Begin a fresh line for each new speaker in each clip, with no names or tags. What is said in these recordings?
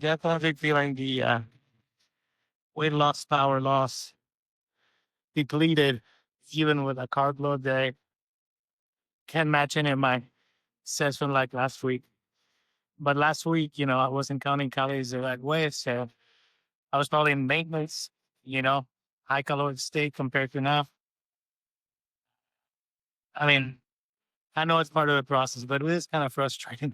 definitely feeling the weight loss, power loss, depleted, even with a carb load day. Can't match any of my session like last week. But last week, I wasn't counting calories the right way. So I was probably in maintenance, you know, high caloric state compared to now. I mean, I know it's part of the process, but it is kind of frustrating.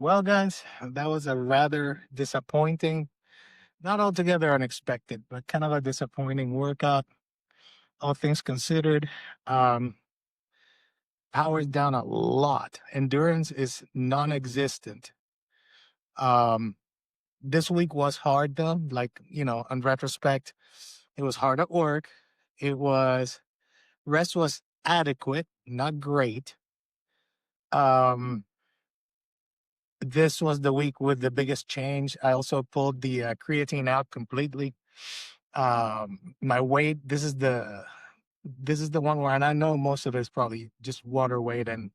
Well, guys, that was a rather disappointing, not altogether unexpected, but kind of a disappointing workout. All things considered, um, power is down a lot. Endurance is non-existent. Um, this week was hard though. Like, in retrospect, it was hard at work. It was rest was adequate, not great. Um, this was the week with the biggest change. I also pulled the creatine out completely. My weight. This is the one where, and I know most of it is probably just water weight and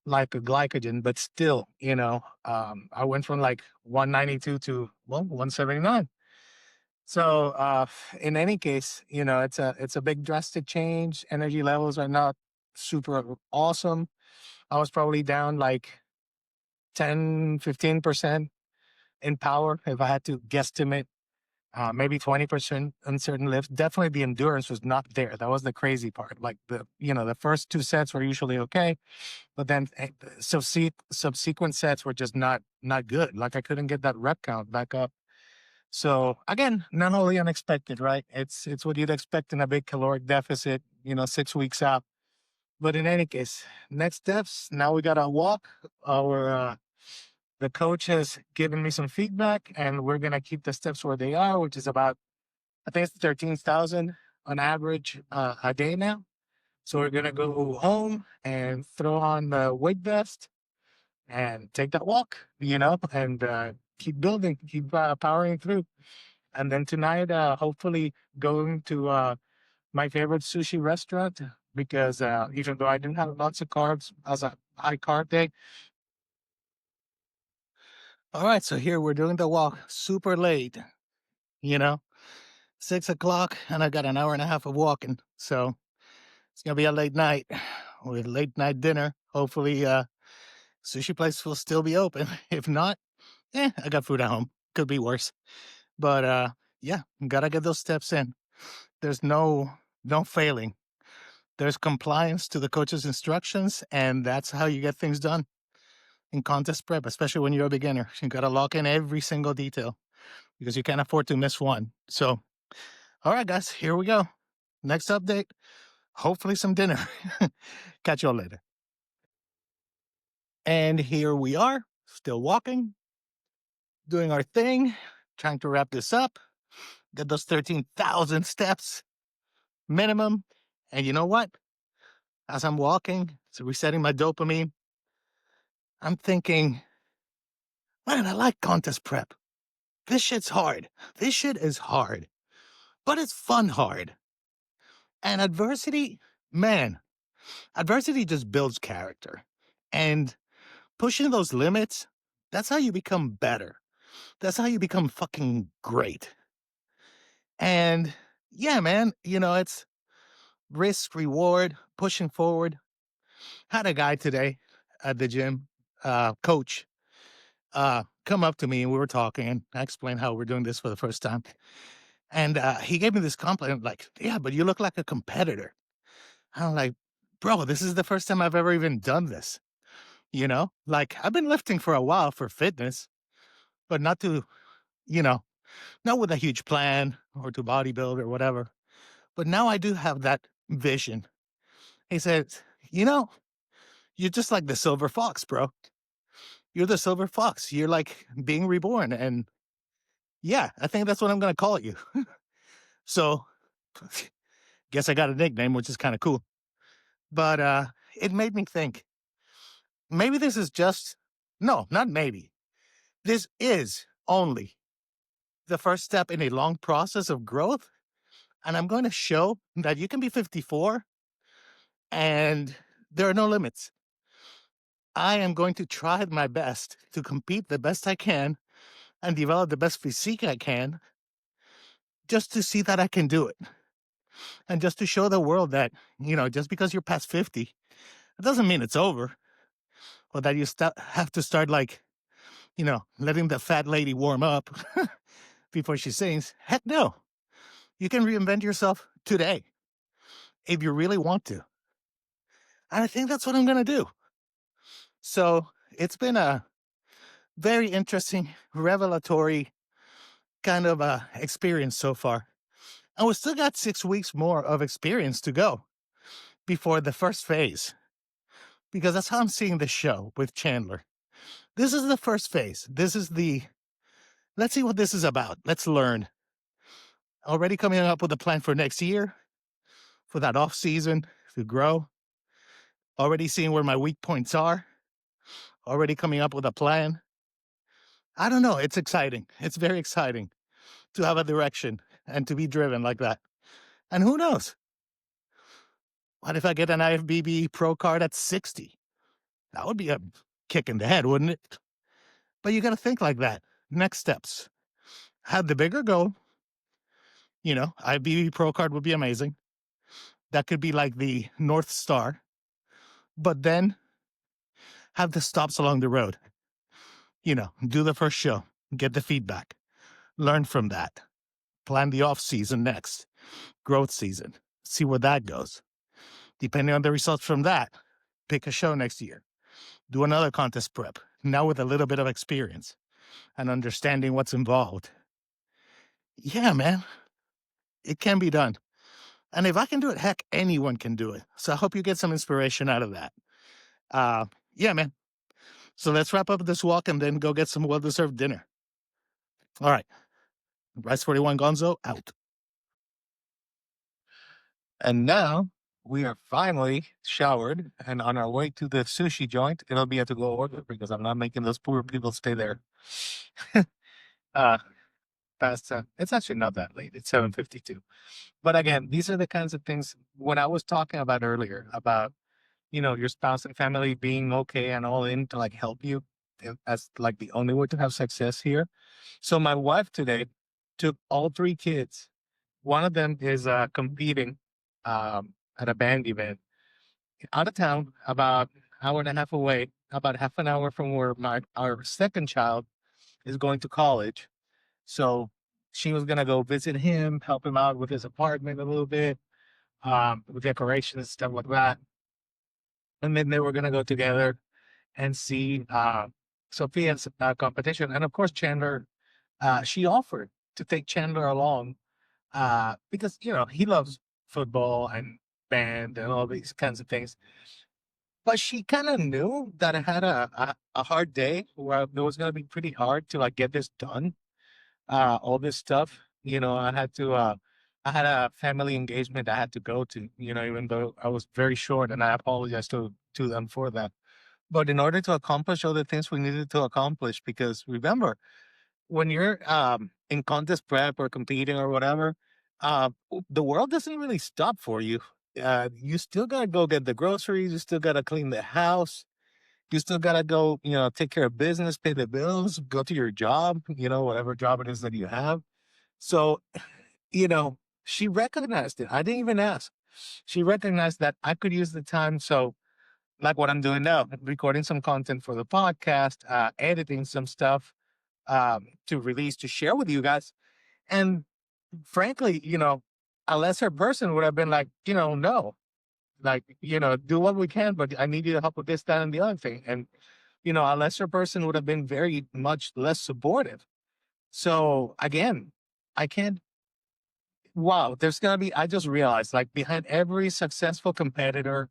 like a glycogen, but still, I went from like 192 to 179. So in any case, it's a big drastic change. Energy levels are not super awesome. I was probably down like 10, 15%. in power. If I had to guesstimate, maybe 20% on certain lifts. Definitely the endurance was not there. That was the crazy part. Like the first two sets were usually okay, but then subsequent sets were just not good. Like I couldn't get that rep count back up. So again, not only unexpected, right? It's what you'd expect in a big caloric deficit, 6 weeks out. But in any case, next steps. Now we gotta walk. Our The coach has given me some feedback, and we're gonna keep the steps where they are, which is about, I think it's 13,000 on average a day now. So we're gonna go home and throw on the weight vest and take that walk, and keep building, keep powering through. And then tonight, hopefully, going to my favorite sushi restaurant because even though I do have lots of carbs as a high carb day. All right, so here we're doing the walk super late, you know, 6 o'clock, and I got an hour and a half of walking. So it's gonna be a late night with late night dinner. Hopefully, sushi place will still be open. If not, I got food at home. Could be worse. But yeah, gotta get those steps in. There's no failing. There's compliance to the coach's instructions, and that's how you get things done in contest prep, especially when you're a beginner. You gotta lock in every single detail because you can't afford to miss one. So, all right, guys, here we go. Next update, hopefully some dinner. Catch y'all later. And here we are, still walking, doing our thing, trying to wrap this up, get those 13,000 steps minimum. And you know what? As I'm walking, so resetting my dopamine, I'm thinking, man, I like contest prep. This shit's hard. This shit is hard, but it's fun hard. And adversity, man, adversity just builds character. And pushing those limits, that's how you become better. That's how you become fucking great. And yeah, man, it's risk, reward, pushing forward. Had a guy today at the gym, coach, come up to me and we were talking and I explained how we're doing this for the first time. And he gave me this compliment like, yeah, but you look like a competitor. I'm like, bro, this is the first time I've ever even done this. Like I've been lifting for a while for fitness, but not to, not with a huge plan or to bodybuild or whatever. But now I do have that vision. He said, you're just like the silver fox, bro. You're the silver fox. You're like being reborn. And yeah, I think that's what I'm going to call you. So guess I got a nickname, which is kind of cool. But it made me think, maybe this is just, no, not maybe. This is only the first step in a long process of growth. And I'm going to show that you can be 54 and there are no limits. I am going to try my best to compete the best I can and develop the best physique I can just to see that I can do it. And just to show the world that, just because you're past 50, it doesn't mean it's over or that you have to start like, letting the fat lady warm up before she sings. Heck no. You can reinvent yourself today if you really want to. And I think that's what I'm going to do. So it's been a very interesting, revelatory kind of experience so far. And we still got 6 weeks more of experience to go before the first phase, because that's how I'm seeing the show with Chandler. This is the first phase. Let's see what this is about. Let's learn. Already coming up with a plan for next year, for that off season to grow. Already seeing where my weak points are. Already coming up with a plan. I don't know. It's exciting. It's very exciting to have a direction and to be driven like that. And who knows? What if I get an IFBB Pro card at 60? That would be a kick in the head, wouldn't it? But you got to think like that. Next steps. Have the bigger goal. IFBB Pro card would be amazing. That could be like the North Star. But then have the stops along the road. Do the first show.
get the feedback, learn from that, plan the off season next, growth season, see where that goes. Depending on the results from that, pick a show next year, do another contest prep, now with a little bit of experience and understanding what's involved. Yeah, man, it can be done. And if I can do it, heck, anyone can do it. So I hope you get some inspiration out of that. Yeah, man. So let's wrap up this walk and then go get some well-deserved dinner. All right. Rice 41 Gonzo out.
And now we are finally showered and on our way to the sushi joint. It'll be a to go order because I'm not making those poor people stay there. uh, past it's actually not that late. It's 7:52. But again, these are the kinds of things when I was talking about earlier about your spouse and family being okay and all in to like help you as like the only way to have success here. So my wife today took all three kids. One of them is competing at a band event out of town, about hour and a half away, about half an hour from where our second child is going to college. So she was gonna go visit him, help him out with his apartment a little bit, with decorations, stuff like that. And then they were gonna go together and see Sophia's competition. And of course, Chandler, she offered to take Chandler along because he loves football and band and all these kinds of things. But she kind of knew that I had a hard day where it was going to be pretty hard to like get this done. All this stuff, I had a family engagement I had to go to, even though I was very short, and I apologize to them for that. But in order to accomplish all the things we needed to accomplish, because remember, when you're in contest prep or competing or whatever, the world doesn't really stop for you. You still gotta go get the groceries. You still gotta clean the house. You still gotta go, take care of business, pay the bills, go to your job, whatever job it is that you have. So, you know, she recognized it. I didn't even ask. She recognized that I could use the time. So, like what I'm doing now, recording some content for the podcast, editing some stuff to release to share with you guys. And frankly, a lesser person would have been like, no, like, do what we can, but I need you to help with this, that, and the other thing. And, a lesser person would have been very much less supportive. So again, I can't, wow, there's going to be, I just realized like behind every successful competitor,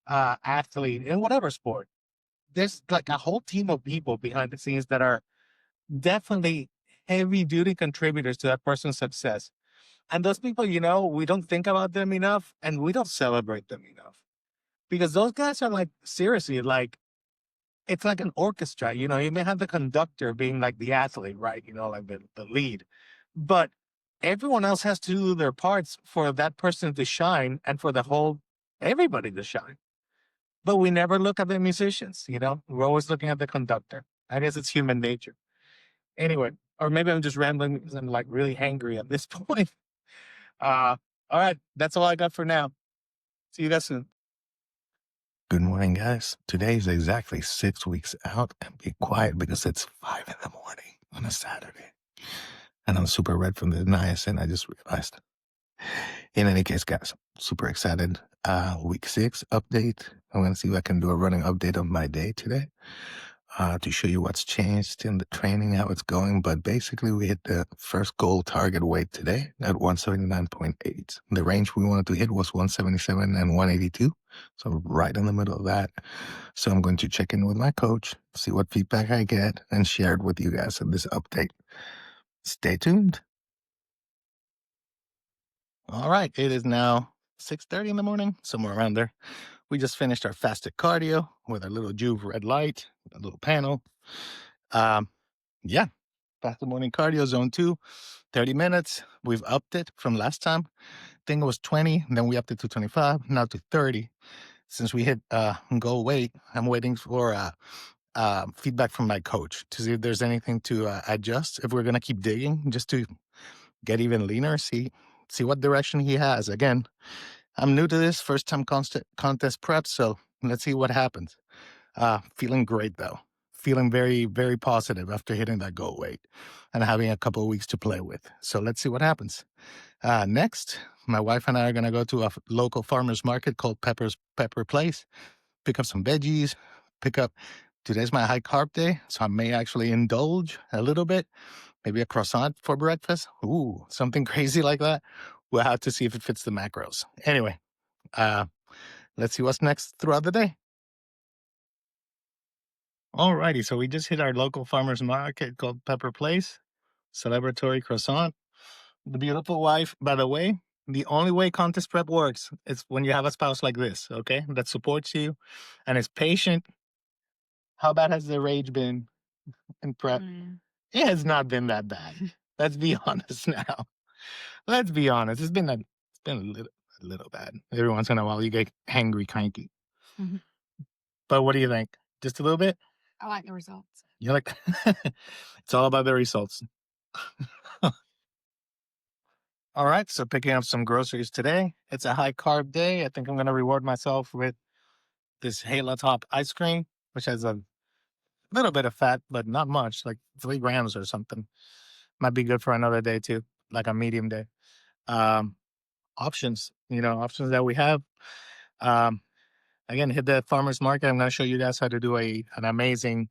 athlete in whatever sport, there's like a whole team of people behind the scenes that are definitely heavy duty contributors to that person's success. And those people, we don't think about them enough and we don't celebrate them enough because those guys are like, seriously, like, it's like an orchestra. You may have the conductor being like the athlete, right? Like the lead, but everyone else has to do their parts for that person to shine and for the whole, everybody to shine. But we never look at the musicians, we're always looking at the conductor. I guess it's human nature. Anyway, or maybe I'm just rambling because I'm like really hangry at this point. All right, that's all I got for now. See you guys soon.
Good morning, guys. Today is exactly 6 weeks out, and be quiet because it's 5 in the morning on a Saturday. And I'm super red from the niacin, I just realized. In any case, guys, super excited. Week 6 update. I'm going to see if I can do a running update of my day today to show you what's changed in the training, how it's going. But basically, we hit the first goal target weight today at 179.8. The range we wanted to hit was 177 and 182. So right in the middle of that. So I'm going to check in with my coach, see what feedback I get, and share it with you guys in this update. Stay tuned. All right, it is now 6:30 in the morning, somewhere around there. We just finished our fasted cardio with our little Juve red light, a little panel. Yeah, fasted morning cardio zone 2, 30 minutes. We've upped it from last time. I think it was 20, then we upped it to 25, now to 30. Since we hit goal weight, I'm waiting for feedback from my coach to see if there's anything to adjust, if we're going to keep digging just to get even leaner, see what direction he has. Again, I'm new to this, first time contest prep, so let's see what happens. Feeling great though. feeling very, very positive after hitting that goal weight and having a couple of weeks to play with. So let's see what happens. Next, my wife and I are going to go to a local farmer's market called Pepper Place, pick up some veggies, pick up, today's my high carb day, so I may actually indulge a little bit, maybe a croissant for breakfast. Ooh, something crazy like that. We'll have to see if it fits the macros. Anyway, uh, let's see what's next throughout the day. Alrighty, so we just hit our local farmer's market called Pepper Place, celebratory croissant. The beautiful wife, by the way, the only way contest prep works is when you have a spouse like this, okay, that supports you and is patient. How bad has the rage been in prep? It has not been that bad. Let's be honest now. Let's be honest. It's been a little bad. Every once in a while, you get hangry, cranky. But what do you think? Just a little bit?
I like the results.
You like? It's all about the results. All right, so picking up some groceries today. It's a high carb day. I think I'm going to reward myself with this Halo Top ice cream, which has a little bit of fat, but not much, like 3 grams or something. Might be good for another day too, like a medium day. Um, Options, options that we have. Um, Again, hit the farmer's market. I'm going to show you guys how to do an amazing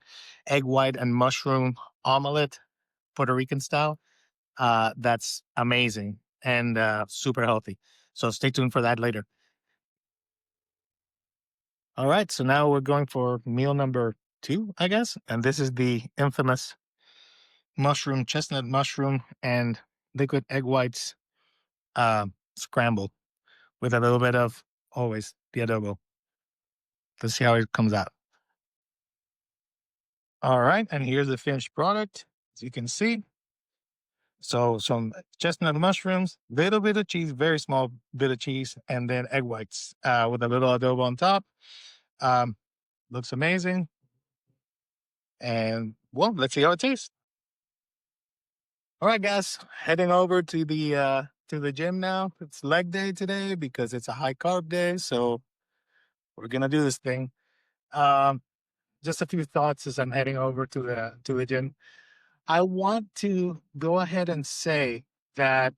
egg white and mushroom omelet, Puerto Rican style. That's amazing and super healthy. So stay tuned for that later. All right, so now we're going for meal number 2, I guess. And this is the infamous chestnut mushroom and liquid egg whites scrambled with a little bit of always the adobo. Let's see how it comes out. All right, and here's the finished product, as you can see. So some chestnut mushrooms, little bit of cheese, very small bit of cheese, and then egg whites with a little adobo on top. Looks amazing. And well, let's see how it tastes. All right, guys, heading over to the gym now. It's leg day today because it's a high carb day, so we're gonna do this thing. Just a few thoughts as I'm heading over to the gym. I want to go ahead and say that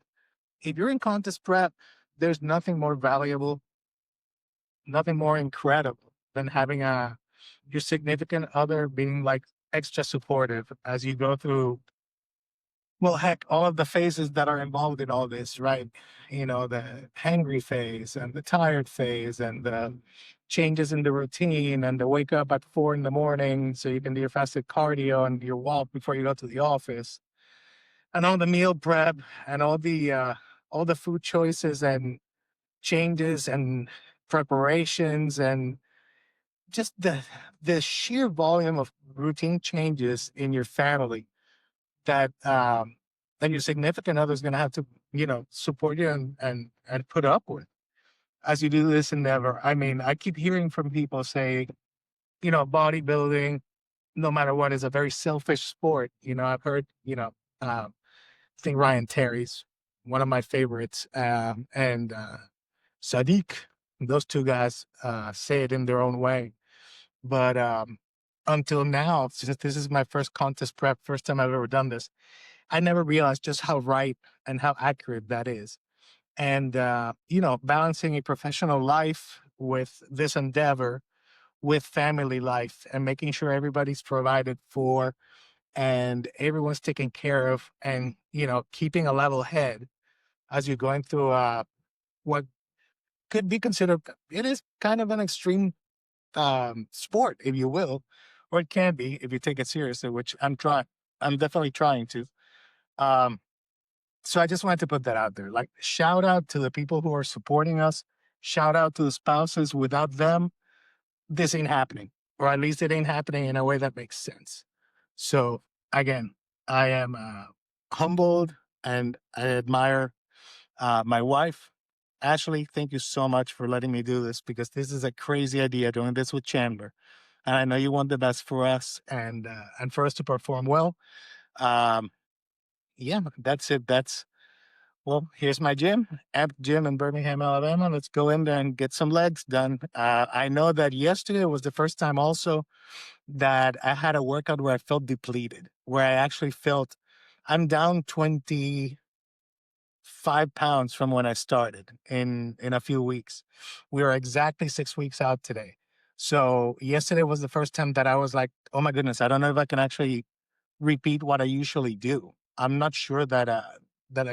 if you're in contest prep, there's nothing more valuable, nothing more incredible than having your significant other being like extra supportive as you go through, well, heck, all of the phases that are involved in all this, right? The hangry phase and the tired phase and the changes in the routine and the wake up at 4 in the morning so you can do your fasted cardio and your walk before you go to the office and all the meal prep and all the food choices and changes and preparations and just the sheer volume of routine changes in your family that that your significant other is going to have to support you and put up with as you do this endeavor. I mean, I keep hearing from people say, bodybuilding, no matter what, is a very selfish sport. I've heard, I think Ryan Terry's one of my favorites, and Sadiq. Those two guys say it in their own way. But until now, since this is my first contest prep, first time I've ever done this, I never realized just how right and how accurate that is. And, balancing a professional life with this endeavor, with family life, and making sure everybody's provided for and everyone's taken care of, and, keeping a level head as you're going through what could be considered, it is kind of an extreme sport, if you will, or it can be if you take it seriously, which I'm definitely trying to. Um, so I just wanted to put that out there. Like, shout out to the people who are supporting us. Shout out to the spouses. Without them, this ain't happening, or at least it ain't happening in a way that makes sense. So again, I am humbled and I admire my wife, Ashley. Thank you so much for letting me do this because this is a crazy idea doing this with Chandler. And I know you want the best for us and for us to perform well. Yeah, that's it. That's
Well, here's my gym, Amp Gym in Birmingham, Alabama. Let's go in there and get some legs done. I know that yesterday was the first time also that I had a workout where I felt depleted, where I actually felt I'm down 25 pounds from when I started in a few weeks. We are exactly 6 weeks out today. So yesterday was the first time that I was like, oh my goodness, I don't know if I can actually repeat what I usually do. I'm not sure that I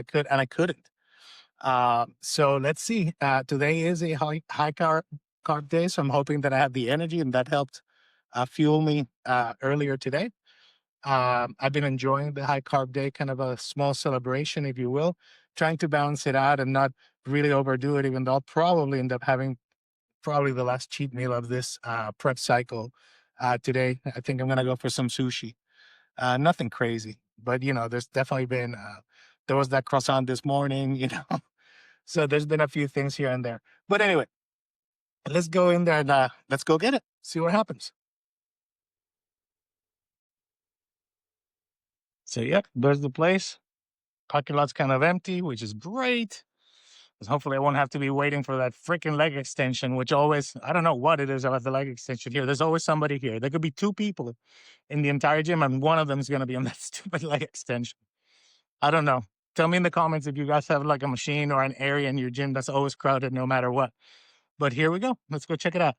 could, and I couldn't. So let's see. Today is a high carb day, so I'm hoping that I have the energy, and that helped fuel me earlier today. I've been enjoying the high carb day, kind of a small celebration, if you will, trying to balance it out and not really overdo it, even though I'll probably end up having probably the last cheat meal of this prep cycle today. I think I'm going to go for some sushi. Nothing crazy, but there's definitely been, there was that croissant this morning, so there's been a few things here and there. But anyway, let's go in there and let's go get it, see what happens. So, yep, there's the place. Parking lot's kind of empty, which is great. 'Cause hopefully I won't have to be waiting for that freaking leg extension, which always, I don't know what it is about the leg extension here. There's always somebody here. There could be two people in the entire gym, and one of them is going to be on that stupid leg extension. I don't know. Tell me in the comments if you guys have like a machine or an area in your gym that's always crowded no matter what. But here we go. Let's go check it out.